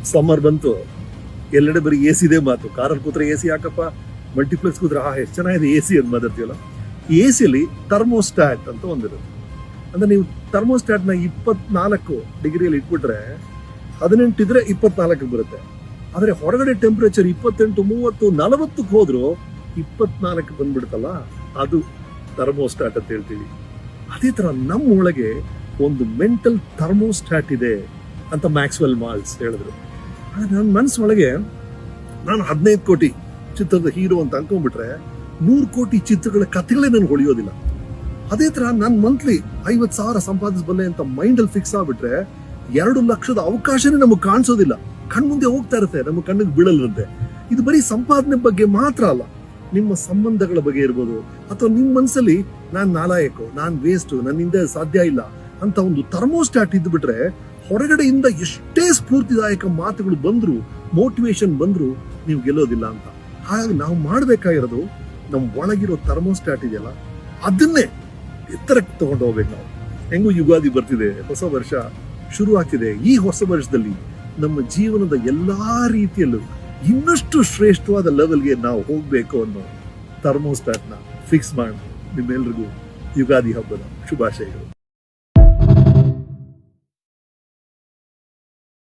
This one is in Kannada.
ಸಮ್ಮರ್ ಬಂತು, ಎಲ್ಲೆಡೆ ಬರೀ ಎ ಸಿದೇ ಮಾತು. ಕಾರಲ್ಲಿ ಕೂತ್ರೆ ಎ ಸಿ ಹಾಕಪ್ಪ, ಮಲ್ಟಿಪ್ಲೆಕ್ಸ್ ಕೂತ್ರೆ ಎಷ್ಟು ಚೆನ್ನಾಗಿದೆ ಎ ಸಿ ಅಂತ ಮಾತಾಡ್ತೀವಲ್ಲ. ಎ ಸಿಯಲ್ಲಿ ಥರ್ಮೋಸ್ಟಾಟ್ ಅಂತ ಒಂದಿರುತ್ತೆ. ಅಂದ್ರೆ ನೀವು ಥರ್ಮೋಸ್ಟಾಟ್ನ 24 ಡಿಗ್ರಿಯಲ್ಲಿ ಇಟ್ಬಿಟ್ರೆ 18 ಇದ್ರೆ 24 ಬರುತ್ತೆ. ಆದರೆ ಹೊರಗಡೆ ಟೆಂಪರೇಚರ್ 28, 30, 40 ಹೋದ್ರು 24 ಬಂದ್ಬಿಡುತ್ತಲ್ಲ, ಅದು ಥರ್ಮೋಸ್ಟಾಟ್ ಅಂತ ಹೇಳ್ತೀವಿ. ಅದೇ ತರ ನಮ್ಮ ಒಳಗೆ ಒಂದು ಮೆಂಟಲ್ ಥರ್ಮೋಸ್ಟಾಟ್ ಇದೆ ಅಂತ ಮ್ಯಾಕ್ಸ್ವೆಲ್ ಮಾಲ್ಸ್ ಹೇಳಿದ್ರು. ನನ್ನ ಮನಸ್ಸೊಳಗೆ ನಾನು 15 ಕೋಟಿ ಚಿತ್ರದ ಹೀರೋ ಅಂತ ಅನ್ಕೊಂಡ್ಬಿಟ್ರೆ 100 ಕೋಟಿ ಚಿತ್ರಗಳ ಕಥೆಗಳೇ ನನ್ಗೆ ಹೊಳಿಯೋದಿಲ್ಲ. ಅದೇ ತರ ನಾನು ಮಂತ್ಲಿ 50,000 ಸಂಪಾದಿಸಬಲ್ಲೆ ಅಂತ ಮೈಂಡ್ ಅಲ್ಲಿ ಫಿಕ್ಸ್ ಆಗ್ಬಿಟ್ರೆ 2 ಲಕ್ಷದ ಅವಕಾಶನೇ ನಮಗೆ ಕಾಣಿಸೋದಿಲ್ಲ. ಕಣ್ಮುಂದೆ ಹೋಗ್ತಾ ಇರುತ್ತೆ, ನಮ್ಮ ಕಣ್ಣಿಗೆ ಬೀಳಲ್ವಂತೆ. ಇದು ಬರೀ ಸಂಪಾದನೆ ಬಗ್ಗೆ ಮಾತ್ರ ಅಲ್ಲ, ನಿಮ್ಮ ಸಂಬಂಧಗಳ ಬಗ್ಗೆ ಇರ್ಬೋದು, ಅಥವಾ ನಿಮ್ಮ ಮನಸ್ಸಲ್ಲಿ ನಾನ್ ನಾಲಾಯಕು, ನಾನ್ ವೇಸ್ಟ್, ನನ್ನಿಂದ ಸಾಧ್ಯ ಇಲ್ಲ ಅಂತ ಒಂದು ಥರ್ಮೋಸ್ಟಾಟ್ ಇದ್ಬಿಟ್ರೆ ಹೊರಗಡೆಯಿಂದ ಎಷ್ಟೇ ಸ್ಫೂರ್ತಿದಾಯಕ ಮಾತುಗಳು ಬಂದ್ರು, ಮೋಟಿವೇಶನ್ ಬಂದ್ರು ನೀವು ಗೆಲ್ಲೋದಿಲ್ಲ ಅಂತ. ಹಾಗಾಗಿ ನಾವು ಮಾಡ್ಬೇಕಾಗಿರೋದು ನಮ್ ಒಳಗಿರೋ ಥರ್ಮೋಸ್ಟಾಟ್ ಇದೆಯಲ್ಲ, ಅದನ್ನೇ ಎತ್ತರಕ್ಕೆ ತಗೊಂಡು ಹೋಗ್ಬೇಕು ನಾವು. ಹೆಂಗೂ ಯುಗಾದಿ ಬರ್ತಿದೆ, ಹೊಸ ವರ್ಷ ಶುರು ಆಗ್ತಿದೆ. ಈ ಹೊಸ ವರ್ಷದಲ್ಲಿ ನಮ್ಮ ಜೀವನದ ಎಲ್ಲಾ ರೀತಿಯಲ್ಲೂ ಇನ್ನಷ್ಟು ಶ್ರೇಷ್ಠವಾದ ಲೆವೆಲ್ಗೆ ನಾವು ಹೋಗ್ಬೇಕು ಅನ್ನೋ ಥರ್ಮೋಸ್ಟಾಟ್ನ ಫಿಕ್ಸ್ ಮಾಡಿ ನಿಮ್ಮೆಲ್ರಿಗೂ ಯುಗಾದಿ ಹಬ್ಬದ ಶುಭಾಶಯಗಳು.